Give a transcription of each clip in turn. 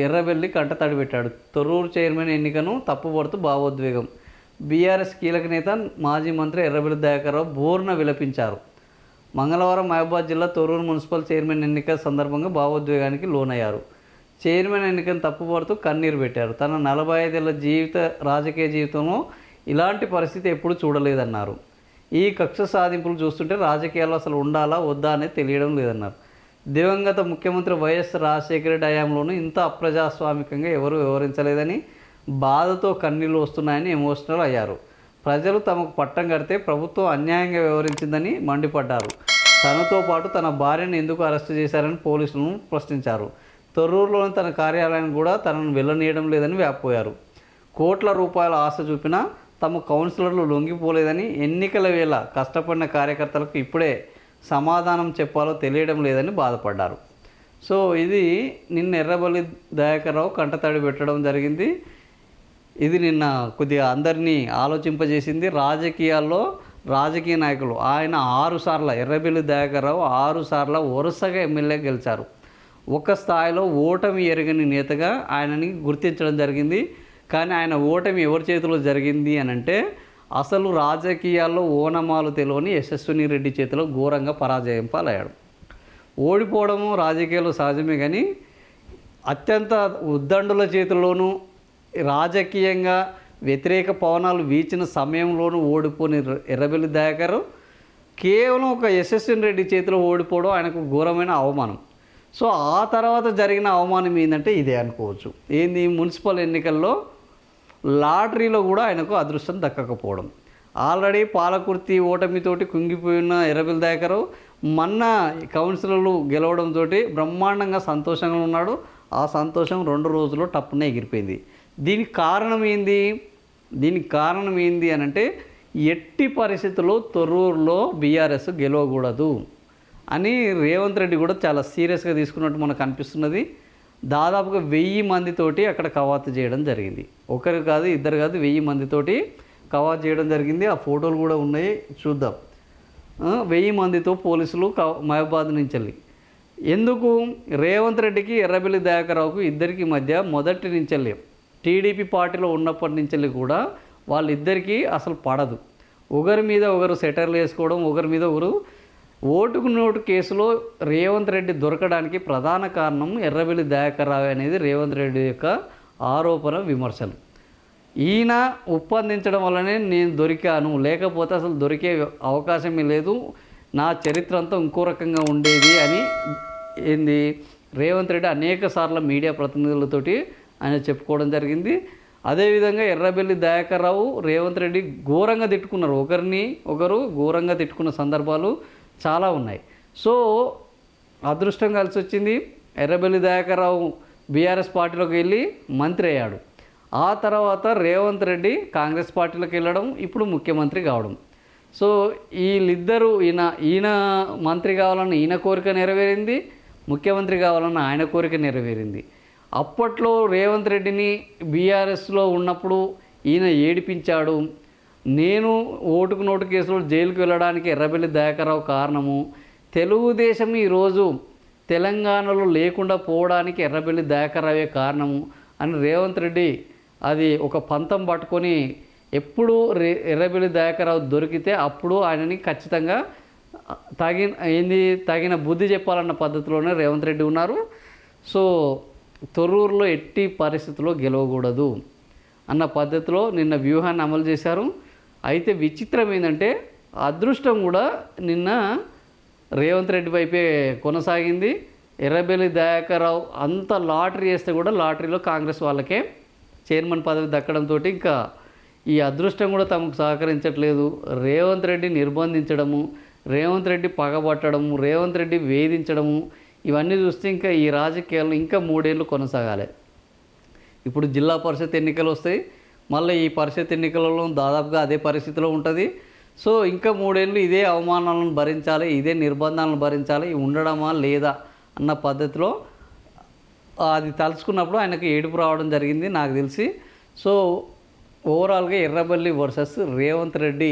ఎర్రబెల్లి కంటతడి పెట్టాడు. తొర్రూరు చైర్మన్ ఎన్నికను తప్పుపడుతూ భావోద్వేగం. బీఆర్ఎస్ కీలక నేత మాజీ మంత్రి ఎర్రబెల్లి దయాకర్రావు బోర్న విలపించారు. మంగళవారం మహబూబాబాద్ జిల్లా తొర్రూరు మున్సిపల్ చైర్మన్ ఎన్నిక సందర్భంగా భావోద్వేగానికి లోనయ్యారు. చైర్మన్ ఎన్నికను తప్పుపడుతూ కన్నీరు పెట్టారు. తన 45 ఏళ్ల రాజకీయ జీవితంలో ఇలాంటి పరిస్థితి ఎప్పుడూ చూడలేదన్నారు. ఈ కక్ష సాధింపులు చూస్తుంటే రాజకీయాల్లో అసలు ఉండాలా వద్దా అనేది తెలియడం లేదన్నారు. దివంగత ముఖ్యమంత్రి వైఎస్ రాజశేఖర రెడ్డి హయాంలోనూ ఇంత అప్రజాస్వామికంగా ఎవరూ వ్యవహరించలేదని, బాధతో కన్నీళ్లు వస్తున్నాయని ఎమోషనల్ అయ్యారు. ప్రజలు తమకు పట్టం కడితే ప్రభుత్వం అన్యాయంగా వ్యవహరించిందని మండిపడ్డారు. తనతో పాటు తన భార్యను ఎందుకు అరెస్టు చేశారని పోలీసులను ప్రశ్నించారు. తొర్రూరులోని తన కార్యాలయాన్ని కూడా తనను వెళ్ళనీయడం లేదని వ్యాపోయారు. కోట్ల రూపాయల ఆశ చూపినా తమ కౌన్సిలర్లు లొంగిపోలేదని, ఎన్నికల వేళ కష్టపడిన కార్యకర్తలకు ఇప్పుడే సమాధానం చెప్పాలో తెలియడం లేదని బాధపడ్డారు. సో ఇది నిన్న ఎర్రబెల్లి దయాకర్రావు కంటతడి పెట్టడం జరిగింది. ఇది నిన్న కొద్దిగా అందరినీ ఆలోచింపజేసింది. రాజకీయాల్లో రాజకీయ నాయకులు ఆయన 6 సార్లు ఎర్రబెల్లి దయాకర్రావు 6 సార్లు వరుసగా ఎమ్మెల్యే గెలిచారు. ఒక స్థాయిలో ఓటమి ఎరగని నేతగా ఆయనని గుర్తించడం జరిగింది. కానీ ఆయన ఓటమి ఎవరి చేతిలో జరిగింది అని అంటే అసలు రాజకీయాల్లో ఓనమాలు తెలియని యశస్విని రెడ్డి చేతిలో ఘోరంగా పరాజయం పాలయ్యాడు. ఓడిపోవడము రాజకీయాల్లో సహజమే, కానీ అత్యంత ఉద్దండుల చేతుల్లోనూ రాజకీయంగా వ్యతిరేక పవనాలు వీచిన సమయంలోనూ ఓడిపోని ఎర్రబెల్లి దయాకర్ కేవలం ఒక యశస్విని రెడ్డి చేతిలో ఓడిపోవడం ఆయనకు ఘోరమైన అవమానం. సో ఆ తర్వాత జరిగిన అవమానం ఏంటంటే ఇదే అనుకోవచ్చు. ఏంది, మున్సిపల్ ఎన్నికల్లో లాటరీలో కూడా ఆయనకు అదృష్టం దక్కకపోవడం. ఆల్రెడీ పాలకుర్తి ఓటమితోటి కుంగిపోయిన ఎర్రబెల్లి దయాకర్ మొన్న కౌన్సిలర్లు గెలవడంతో బ్రహ్మాండంగా సంతోషంగా ఉన్నాడు. ఆ సంతోషం 2 రోజుల్లో టప్పునే ఎగిరిపోయింది. దీనికి కారణం ఏంది అని అంటే ఎట్టి పరిస్థితుల్లో తొర్రూరులో బీఆర్ఎస్ గెలవకూడదు అని రేవంత్ రెడ్డి కూడా చాలా సీరియస్గా తీసుకున్నట్టు మనకు అనిపిస్తున్నది. దాదాపుగా 1000 మందితోటి అక్కడ కవాతు చేయడం జరిగింది. ఒకరు కాదు, ఇద్దరు కాదు, 1000 మందితోటి కవాతు చేయడం జరిగింది. ఆ ఫోటోలు కూడా ఉన్నాయి, చూద్దాం. 1000 మందితో పోలీసులు మహబూబాబాద్ నుంచి వెళ్ళి ఎందుకు రేవంత్ రెడ్డికి ఎర్రబెల్లి దయాకర్రావుకు ఇద్దరికి మధ్య మొదటి నుంచి వెళ్ళి టీడీపీ పార్టీలో ఉన్నప్పటి నుంచి వెళ్ళి కూడా వాళ్ళిద్దరికీ అసలు పడదు. ఒకరి మీద ఒకరు సెటర్లు వేసుకోవడం, ఒకరి మీద ఒకరు ఓటుకు నోటు కేసులో రేవంత్ రెడ్డి దొరకడానికి ప్రధాన కారణం ఎర్రబెల్లి దయాకర్రావు అనేది రేవంత్ రెడ్డి యొక్క ఆరోపణ, విమర్శలు. ఈయన ఒప్పందించడం వల్లనే నేను దొరికాను, లేకపోతే అసలు దొరికే అవకాశమే లేదు, నా చరిత్ర అంతా ఇంకో రకంగా ఉండేది అని రేవంత్ రెడ్డి అనేక సార్లు మీడియా ప్రతినిధులతోటి ఆయన చెప్పుకోవడం జరిగింది. అదేవిధంగా ఎర్రబెల్లి దయాకర్రావు రేవంత్ రెడ్డి ఘోరంగా తిట్టుకున్నారు, ఒకరు ఘోరంగా తిట్టుకున్న సందర్భాలు చాలా ఉన్నాయి. సో అదృష్టం కలిసి వచ్చింది. ఎర్రబెల్లి దయాకర్రావు బీఆర్ఎస్ పార్టీలోకి వెళ్ళి మంత్రి అయ్యాడు. ఆ తర్వాత రేవంత్ రెడ్డి కాంగ్రెస్ పార్టీలోకి వెళ్ళడం, ఇప్పుడు ముఖ్యమంత్రి కావడం. సో వీళ్ళిద్దరూ ఈయన మంత్రి కావాలన్న ఈయన కోరిక నెరవేరింది, ముఖ్యమంత్రి కావాలన్న ఆయన కోరిక నెరవేరింది. అప్పట్లో రేవంత్ రెడ్డిని బీఆర్ఎస్లో ఉన్నప్పుడు ఈయన ఏడిపించాడు. నేను ఓటుకు నోటు కేసులో జైలుకు వెళ్ళడానికి ఎర్రబెల్లి దయాకర్రావు కారణము, తెలుగుదేశం ఈరోజు తెలంగాణలో లేకుండా పోవడానికి ఎర్రబెల్లి దయాకర్రావే కారణము అని రేవంత్ రెడ్డి అది ఒక పంతం పట్టుకొని ఎప్పుడు ఎర్రబెల్లి దయాకర్రావు దొరికితే అప్పుడు ఆయనని ఖచ్చితంగా తగిన బుద్ధి చెప్పాలన్న పద్ధతిలోనే రేవంత్ రెడ్డి ఉన్నారు. సో తొర్రూరులో ఎట్టి పరిస్థితుల్లో గెలవకూడదు అన్న పద్ధతిలో నిన్న వ్యూహాన్ని అమలు చేశారు. అయితే విచిత్రం ఏంటంటే అదృష్టం కూడా నిన్న రేవంత్ రెడ్డి వైపే కొనసాగింది. ఎర్రబెల్లి దయాకర్రావు అంత లాటరీ వేస్తే కూడా లాటరీలో కాంగ్రెస్ వాళ్ళకే చైర్మన్ పదవి దక్కడంతో ఇంకా ఈ అదృష్టం కూడా తమకు సహకరించట్లేదు. రేవంత్ రెడ్డి నిర్బంధించడము, రేవంత్ రెడ్డి పగబట్టడము, రేవంత్ రెడ్డి వేధించడము, ఇవన్నీ చూస్తే ఇంకా ఈ రాజకీయాలు ఇంకా 3 ఏళ్ళు కొనసాగాలి. ఇప్పుడు జిల్లా పరిషత్ ఎన్నికలు వస్తాయి, మళ్ళీ ఈ పరిషత్ ఎన్నికలలో దాదాపుగా అదే పరిస్థితిలో ఉంటుంది. సో ఇంకా 3 ఏళ్ళు ఇదే అవమానాలను భరించాలి, ఇదే నిర్బంధాలను భరించాలి, ఉండడమా లేదా అన్న పద్ధతిలో అది తలుచుకున్నప్పుడు ఆయనకు ఏడుపు రావడం జరిగింది నాకు తెలిసి. సో ఓవరాల్గా ఎర్రబెల్లి వర్సెస్ రేవంత్ రెడ్డి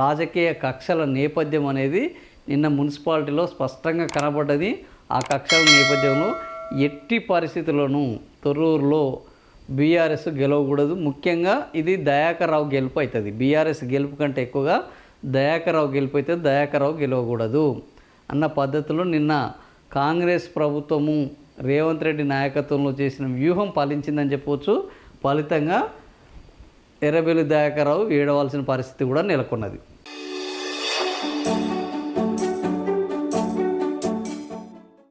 రాజకీయ కక్షల నేపథ్యం అనేది నిన్న మున్సిపాలిటీలో స్పష్టంగా కనబడ్డది. ఆ కక్షల నేపథ్యంలో ఎట్టి పరిస్థితుల్లోనూ తొర్రూరులో బీఆర్ఎస్ గెలవకూడదు. ముఖ్యంగా ఇది దయాకర్ రావు గెలుపు అవుతుంది. బీఆర్ఎస్ గెలుపు కంటే ఎక్కువగా దయాకర్ రావు గెలుపు అవుతుంది. దయాకర్ రావు గెలవకూడదు అన్న పద్ధతిలో నిన్న కాంగ్రెస్ ప్రభుత్వము రేవంత్ రెడ్డి నాయకత్వంలో చేసిన వ్యూహం ఫలించిందని చెప్పవచ్చు. ఫలితంగా ఎర్రబెల్లి దయాకర్ రావు ఏడవలసిన పరిస్థితి కూడా నెలకొన్నది.